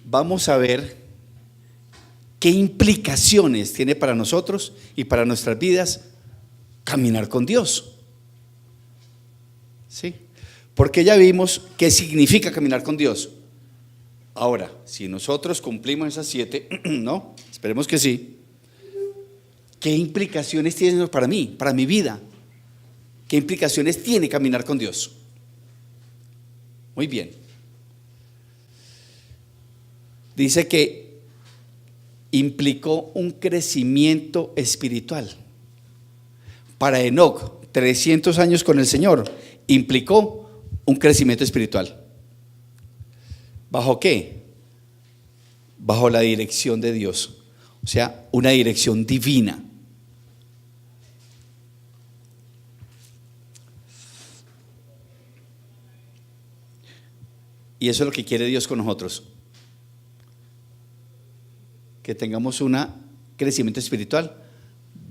Vamos a ver qué implicaciones tiene para nosotros y para nuestras vidas caminar con Dios. ¿Sí? Porque ya vimos qué significa caminar con Dios. Ahora, si nosotros cumplimos esas 7, ¿no? Esperemos que sí. ¿Qué implicaciones tiene para mí, para mi vida? ¿Qué implicaciones tiene caminar con Dios? Muy bien. Dice que implicó un crecimiento espiritual. Para Enoc, 300 años con el Señor, implicó un crecimiento espiritual. ¿Bajo qué? Bajo la dirección de Dios, o sea, una dirección divina. Y eso es lo que quiere Dios con nosotros, que tengamos un crecimiento espiritual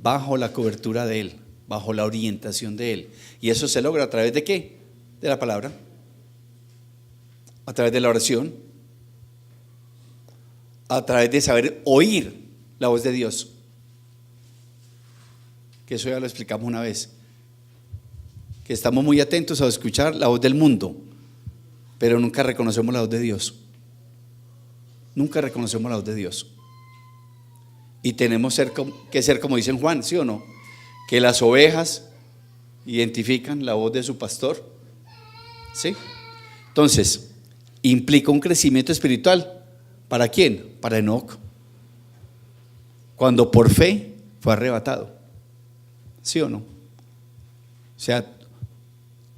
bajo la cobertura de Él, bajo la orientación de Él. Y eso se logra a través de ¿qué? De la palabra, a través de la oración, a través de saber oír la voz de Dios, que eso ya lo explicamos una vez, que estamos muy atentos a escuchar la voz del mundo, pero nunca reconocemos la voz de Dios. Nunca reconocemos la voz de Dios. Y tenemos que ser como dicen Juan, ¿sí o no? Que las ovejas identifican la voz de su pastor. ¿Sí? Entonces, implica un crecimiento espiritual. ¿Para quién? Para Enoc, cuando por fe fue arrebatado. ¿Sí o no? O sea,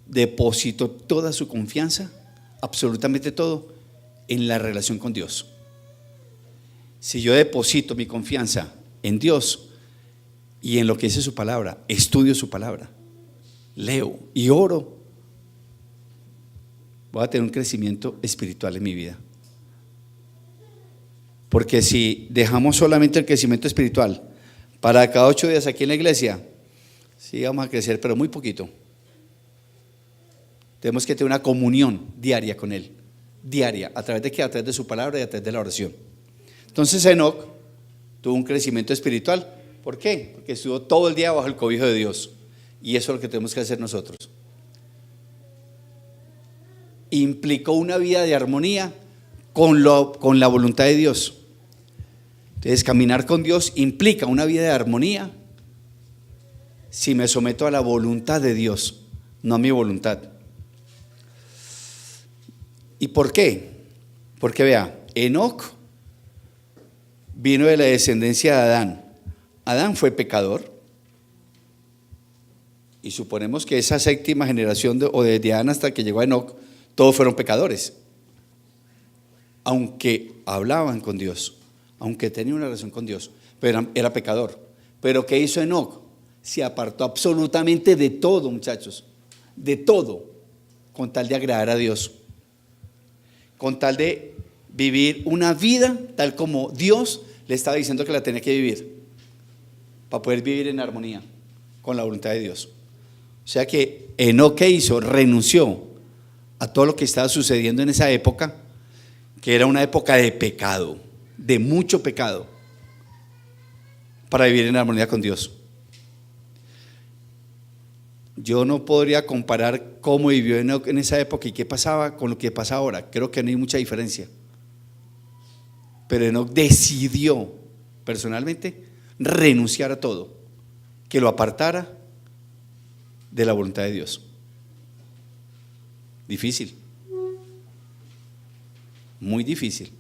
depositó toda su confianza, absolutamente todo, en la relación con Dios. Si yo deposito mi confianza en Dios y en lo que dice su palabra, estudio su palabra, leo y oro, voy a tener un crecimiento espiritual en mi vida. Porque si dejamos solamente el crecimiento espiritual para cada 8 días aquí en la iglesia, sí vamos a crecer, pero muy poquito. Tenemos que tener una comunión diaria con Él, diaria. ¿A través de qué? A través de su palabra y a través de la oración. Entonces Enoc tuvo un crecimiento espiritual. ¿Por qué? Porque estuvo todo el día bajo el cobijo de Dios. Y eso es lo que tenemos que hacer nosotros. Implicó una vida de armonía con la voluntad de Dios. Entonces, caminar con Dios implica una vida de armonía si me someto a la voluntad de Dios, no a mi voluntad. ¿Y por qué? Porque vea, Enoc vino de la descendencia de Adán. Adán fue pecador. Y suponemos que esa 7ª generación o desde Adán hasta que llegó a Enoc, todos fueron pecadores. Aunque hablaban con Dios, aunque tenían una relación con Dios, pero era pecador. Pero ¿qué hizo Enoc? Se apartó absolutamente de todo, muchachos, de todo, con tal de agradar a Dios, con tal de vivir una vida tal como Dios le estaba diciendo que la tenía que vivir, para poder vivir en armonía con la voluntad de Dios. O sea que Enoc, ¿qué hizo? Renunció a todo lo que estaba sucediendo en esa época, que era una época de pecado, de mucho pecado, para vivir en armonía con Dios. Yo no podría comparar cómo vivió Enoc en esa época y qué pasaba con lo que pasa ahora. Creo que no hay mucha diferencia. Pero Enoc decidió personalmente renunciar a todo, que lo apartara de la voluntad de Dios. Difícil, muy difícil.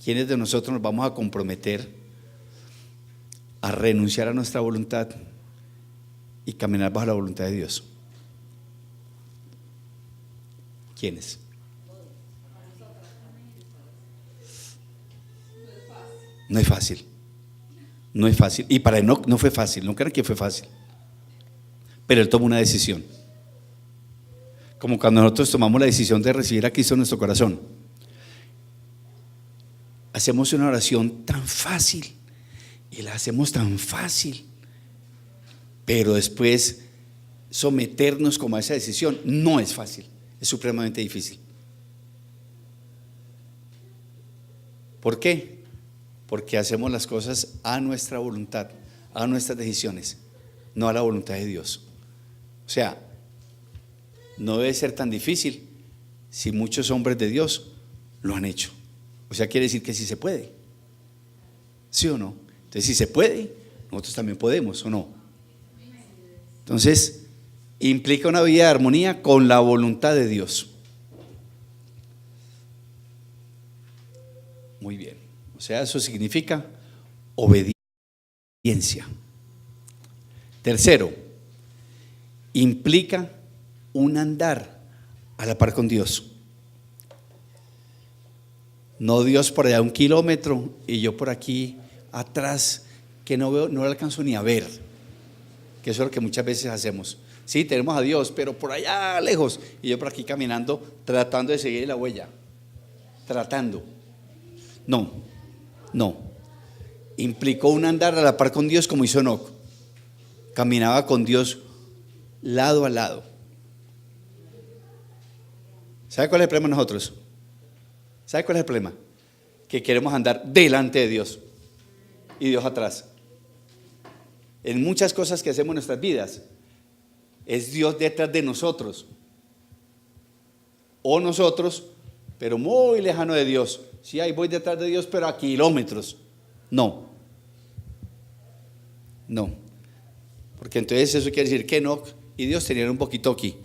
¿Quiénes de nosotros nos vamos a comprometer a renunciar a nuestra voluntad y caminar bajo la voluntad de Dios? ¿Quiénes? No es fácil, no es fácil. Y para Enoc no fue fácil, no crean que fue fácil. Pero él tomó una decisión. Como cuando nosotros tomamos la decisión de recibir a Cristo en nuestro corazón. Hacemos una oración tan fácil y la hacemos tan fácil, pero después someternos como a esa decisión no es fácil, es supremamente difícil. ¿Por qué? Porque hacemos las cosas a nuestra voluntad, a nuestras decisiones, no a la voluntad de Dios. O sea, no debe ser tan difícil si muchos hombres de Dios lo han hecho. O sea, quiere decir que sí se puede. ¿Sí o no? Entonces, si se puede, nosotros también podemos, ¿o no? Entonces, implica una vida de armonía con la voluntad de Dios. Muy bien. O sea, eso significa obediencia. Tercero, implica un andar a la par con Dios. No Dios por allá 1 kilómetro y yo por aquí atrás que no veo, no lo alcanzo ni a ver, que eso es lo que muchas veces hacemos. Sí, tenemos a Dios, pero por allá lejos y yo por aquí caminando tratando de seguir la huella, tratando. No, implicó un andar a la par con Dios como hizo Enoc. Caminaba con Dios lado a lado. ¿Sabe cuál es el problema de nosotros? ¿Sabe cuál es el problema? Que queremos andar delante de Dios y Dios atrás. En muchas cosas que hacemos en nuestras vidas, es Dios detrás de nosotros. O nosotros, pero muy lejano de Dios. Sí, ahí voy detrás de Dios, pero a kilómetros. No. Porque entonces eso quiere decir que Enoc y Dios tenían un poquito aquí.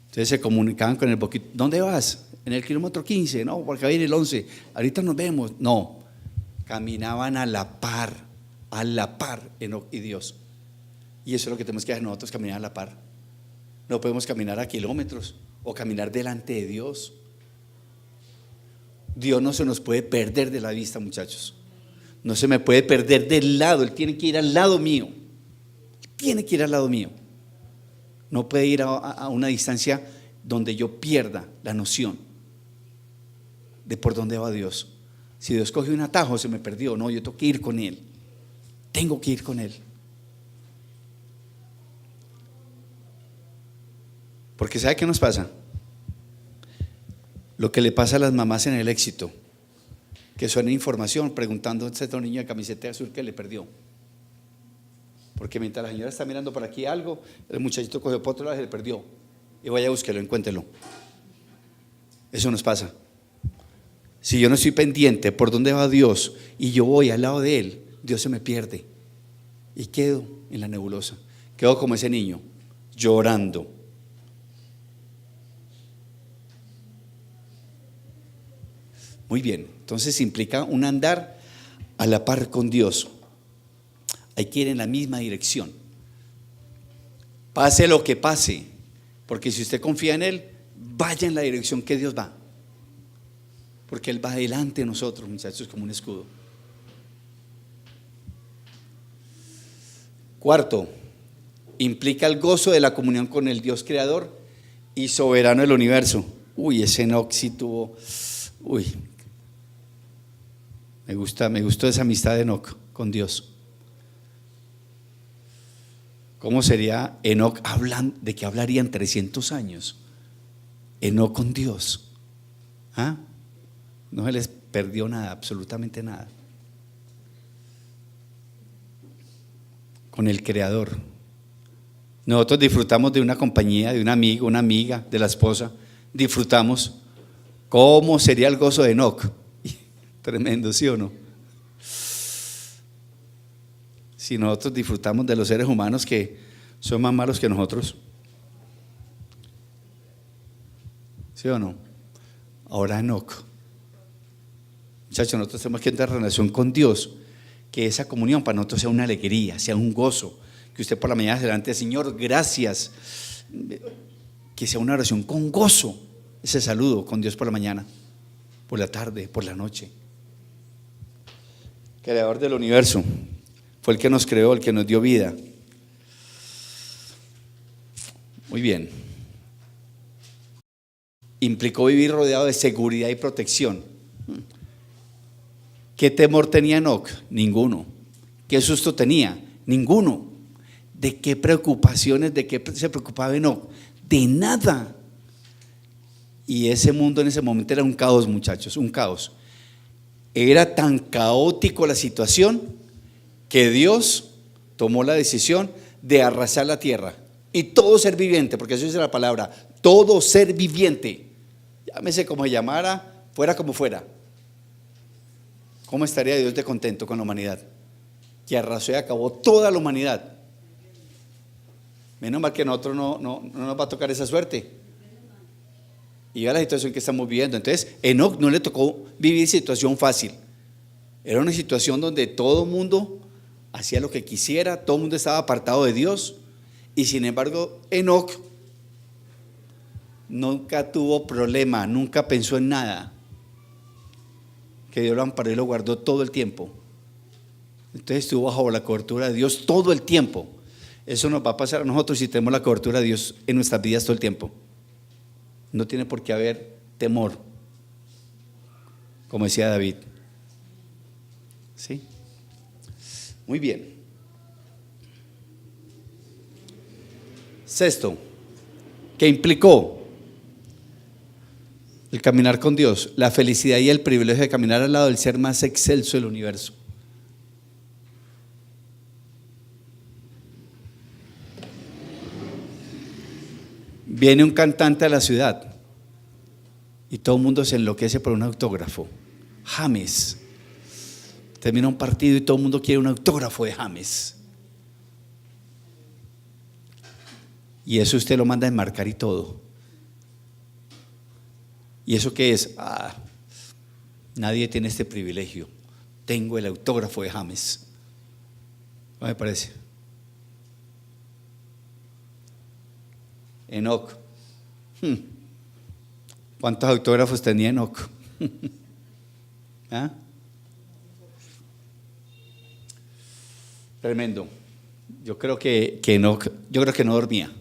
Entonces se comunicaban con el poquito. ¿Dónde vas? En el kilómetro 15, no, porque ahí en el 11, ahorita nos vemos. No, caminaban a la par Enoc y Dios. Y eso es lo que tenemos que hacer nosotros, caminar a la par. No podemos caminar a kilómetros o caminar delante de Dios. Dios no se nos puede perder de la vista, muchachos. No se me puede perder del lado, Él tiene que ir al lado mío. Tiene que ir al lado mío. No puede ir a una distancia donde yo pierda la noción de por dónde va Dios. Si Dios coge un atajo, se me perdió. No, yo tengo que ir con Él. Tengo que ir con Él. Porque ¿sabe qué nos pasa? Lo que le pasa a las mamás en el éxito, que suena información preguntando a este niño de camiseta azul que le perdió. Porque mientras la señora está mirando por aquí algo, el muchachito cogió por otro lado y se le perdió. Y vaya a búsquelo, encuéntrelo. Eso nos pasa. Si yo no estoy pendiente por dónde va Dios y yo voy al lado de Él, Dios se me pierde y quedo en la nebulosa. Quedo como ese niño, llorando. Muy bien, entonces implica un andar a la par con Dios. Hay que ir en la misma dirección. Pase lo que pase, porque si usted confía en Él, vaya en la dirección que Dios va. Porque Él va delante de nosotros, muchachos, como un escudo. Cuarto, implica el gozo de la comunión con el Dios creador y soberano del universo. Uy, ese Enoc sí tuvo. Uy, me gustó esa amistad de Enoc con Dios. ¿Cómo sería Enoc hablando? ¿De qué hablarían 300 años? Enoc con Dios. ¿Ah? No se les perdió nada, absolutamente nada. Con el Creador. Nosotros disfrutamos de una compañía, de un amigo, una amiga, de la esposa. Disfrutamos. ¿Cómo sería el gozo de Enoc? Tremendo, ¿sí o no? Si nosotros disfrutamos de los seres humanos que son más malos que nosotros, ¿sí o no? Ahora Enoc. Muchachos, nosotros tenemos que entrar en relación con Dios, que esa comunión para nosotros sea una alegría, sea un gozo, que usted por la mañana se levante, Señor, gracias, que sea una oración con gozo, ese saludo con Dios por la mañana, por la tarde, por la noche. Creador del universo, fue el que nos creó, el que nos dio vida. Muy bien. Implicó vivir rodeado de seguridad y protección. ¿Qué temor tenía Enoc? Ninguno. ¿Qué susto tenía? Ninguno. ¿De qué preocupaciones, de qué se preocupaba Enoc? De nada. Y ese mundo en ese momento era un caos, muchachos, un caos. Era tan caótico la situación que Dios tomó la decisión de arrasar la tierra. Y todo ser viviente, porque eso es la palabra, todo ser viviente, llámese como se llamara, fuera como fuera. ¿Cómo estaría Dios de contento con la humanidad? Que arrasó y acabó toda la humanidad. Menos mal que a nosotros no nos va a tocar esa suerte. Y vea la situación que estamos viviendo. Entonces, Enoc no le tocó vivir situación fácil. Era una situación donde todo el mundo hacía lo que quisiera, todo el mundo estaba apartado de Dios. Y sin embargo, Enoc nunca tuvo problema, nunca pensó en nada. Que Dios lo amparó y lo guardó todo el tiempo. Entonces estuvo bajo la cobertura de Dios todo el tiempo. Eso nos va a pasar a nosotros si tenemos la cobertura de Dios en nuestras vidas todo el tiempo. No tiene por qué haber temor, como decía David. ¿Sí? Muy bien. Sexto, ¿qué implicó el caminar con Dios? La felicidad y el privilegio de caminar al lado del ser más excelso del universo. Viene un cantante a la ciudad y todo el mundo se enloquece por un autógrafo. James. Termina un partido y todo el mundo quiere un autógrafo de James. Y eso usted lo manda a enmarcar y todo. ¿Y eso qué es? Nadie tiene este privilegio. Tengo el autógrafo de James. ¿No me parece? Enoc. ¿Cuántos autógrafos tenía Enoc? ¿Ah? Tremendo. Yo creo que Enoc, yo creo que no dormía.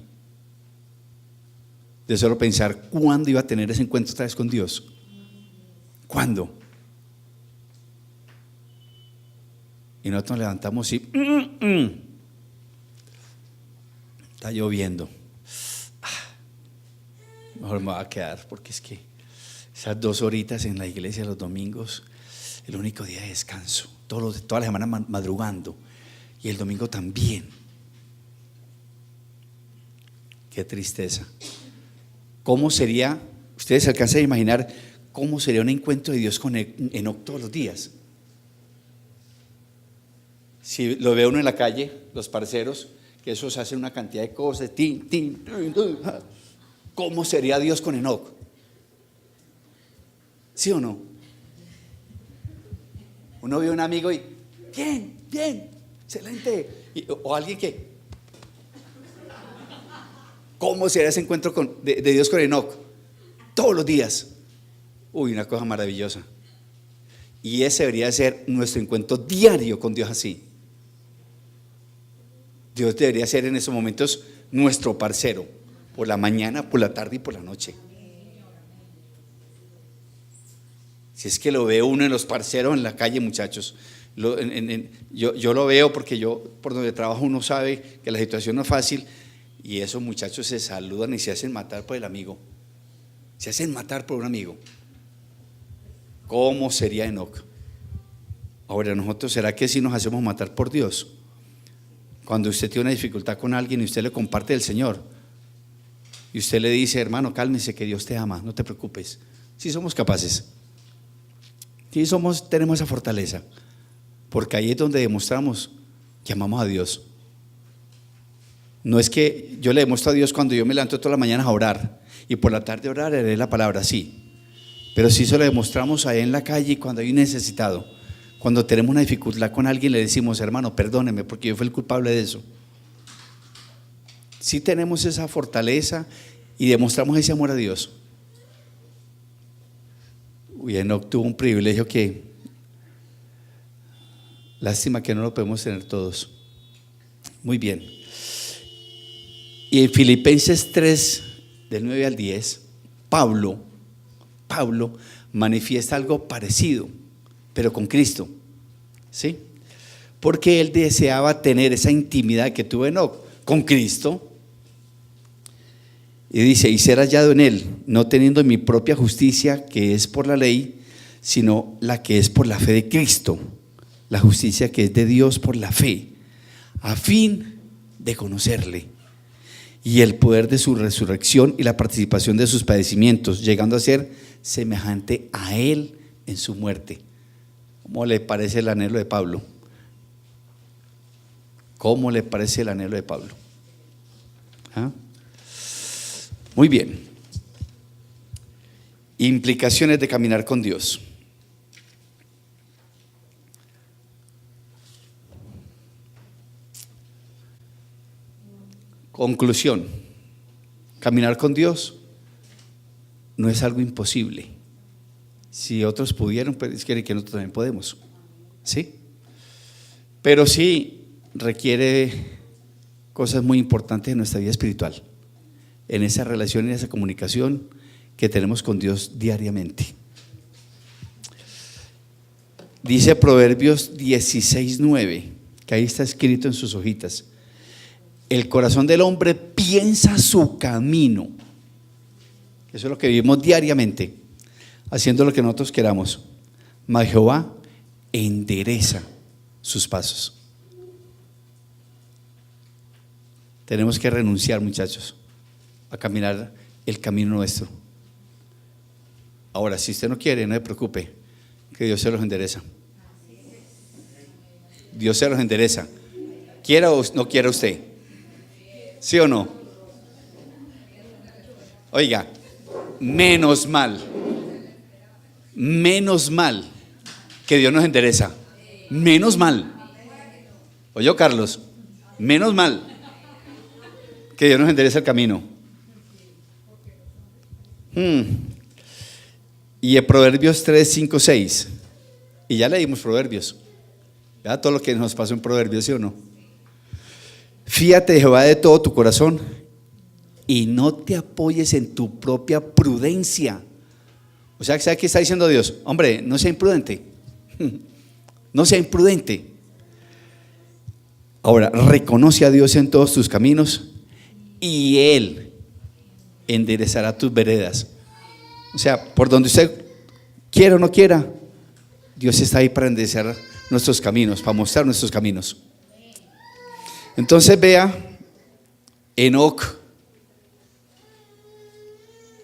De solo pensar cuándo iba a tener ese encuentro otra vez con Dios. ¿Cuándo? Y nosotros nos levantamos y está lloviendo. Mejor me voy a quedar porque es que esas 2 horitas en la iglesia los domingos, el único día de descanso, toda la semana madrugando y el domingo también. Qué tristeza. ¿Cómo sería? Ustedes se alcanzan a imaginar cómo sería un encuentro de Dios con Enoc todos los días. Si lo ve uno en la calle, los parceros, que esos hacen una cantidad de cosas, ¿cómo sería Dios con Enoc? ¿Sí o no? Uno ve a un amigo y bien, excelente. O alguien que, ¿cómo sería ese encuentro de Dios con Enoc? Todos los días. Uy, una cosa maravillosa. Y ese debería ser nuestro encuentro diario con Dios así. Dios debería ser en esos momentos nuestro parcero, por la mañana, por la tarde y por la noche. Si es que lo ve uno en los parceros en la calle, muchachos. Yo lo veo porque yo, por donde trabajo, uno sabe que la situación no es fácil y esos muchachos se saludan y se hacen matar por el amigo. Se hacen matar por un amigo. ¿Cómo sería Enoc? Ahora nosotros, ¿será que si nos hacemos matar por Dios? Cuando usted tiene una dificultad con alguien y usted le comparte del Señor y usted le dice, hermano, cálmese que Dios te ama, no te preocupes. Sí somos capaces, sí tenemos esa fortaleza, porque ahí es donde demostramos que amamos a Dios. No es que yo le demuestro a Dios cuando yo me levanto todas las mañanas a orar y por la tarde a orar, a leer la palabra, sí. Pero sí se lo demostramos ahí en la calle cuando hay un necesitado. Cuando tenemos una dificultad con alguien le decimos, hermano, perdóneme porque yo fui el culpable de eso. Sí tenemos esa fortaleza y demostramos ese amor a Dios. Enoc tuvo un privilegio que, lástima que no lo podemos tener todos. Muy bien. Y en Filipenses 3, del 9 al 10, Pablo manifiesta algo parecido, pero con Cristo, ¿sí? Porque él deseaba tener esa intimidad que tuvo Enoc con Cristo. Y dice, y ser hallado en él, no teniendo mi propia justicia que es por la ley, sino la que es por la fe de Cristo, la justicia que es de Dios por la fe, a fin de conocerle y el poder de su resurrección y la participación de sus padecimientos, llegando a ser semejante a él en su muerte. ¿Cómo le parece el anhelo de Pablo? ¿Cómo le parece el anhelo de Pablo? ¿Ah? Muy bien. Implicaciones de caminar con Dios. Conclusión: caminar con Dios no es algo imposible. Si otros pudieron, pues quiere que nosotros también podemos, ¿sí? Pero sí requiere cosas muy importantes en nuestra vida espiritual, en esa relación y esa comunicación que tenemos con Dios diariamente. Dice Proverbios 16:9, que ahí está escrito en sus hojitas: el corazón del hombre piensa su camino. Eso es lo que vivimos diariamente, haciendo lo que nosotros queramos, mas Jehová endereza sus pasos. Tenemos que renunciar, muchachos, a caminar el camino nuestro. Ahora, si usted no quiere, no se preocupe, que Dios se los endereza. Dios se los endereza. Quiera o no quiera usted, ¿sí o no? Oiga, menos mal que Dios nos endereza. Menos mal. Oye, Carlos, menos mal que Dios nos endereza el camino. Y en Proverbios 3, 5, 6, y ya leímos Proverbios, ¿verdad? Todo lo que nos pasó en Proverbios, ¿sí o no? Fíate de Jehová de todo tu corazón y no te apoyes en tu propia prudencia. O sea, ¿sabe qué está diciendo Dios? Hombre, no sea imprudente. No sea imprudente. Ahora, reconoce a Dios en todos tus caminos y Él enderezará tus veredas. O sea, por donde usted quiera o no quiera, Dios está ahí para enderezar nuestros caminos, para mostrar nuestros caminos. Entonces vea Enoc,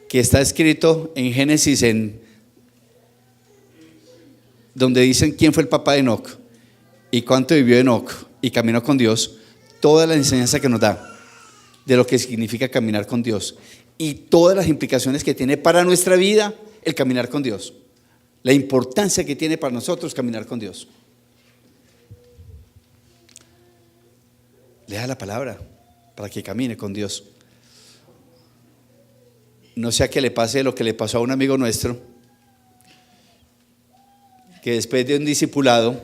que está escrito en Génesis, donde dicen quién fue el papá de Enoc y cuánto vivió Enoc y caminó con Dios. Toda la enseñanza que nos da de lo que significa caminar con Dios y todas las implicaciones que tiene para nuestra vida el caminar con Dios, la importancia que tiene para nosotros caminar con Dios. Lea la palabra para que camine con Dios. No sea que le pase lo que le pasó a un amigo nuestro, que después de un discipulado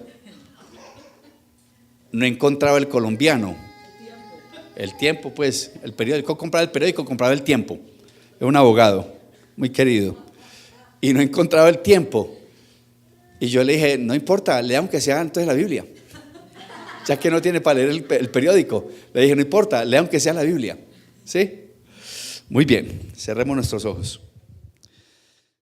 no encontraba el colombiano, el tiempo, pues, el periódico, compraba el periódico, compraba el tiempo. Es un abogado muy querido y no encontraba el tiempo. Y yo le dije, no importa, lea aunque sea entonces la Biblia, ya que no tiene para leer el periódico. Le dije, no importa, lea aunque sea la Biblia, ¿sí? Muy bien, cerremos nuestros ojos.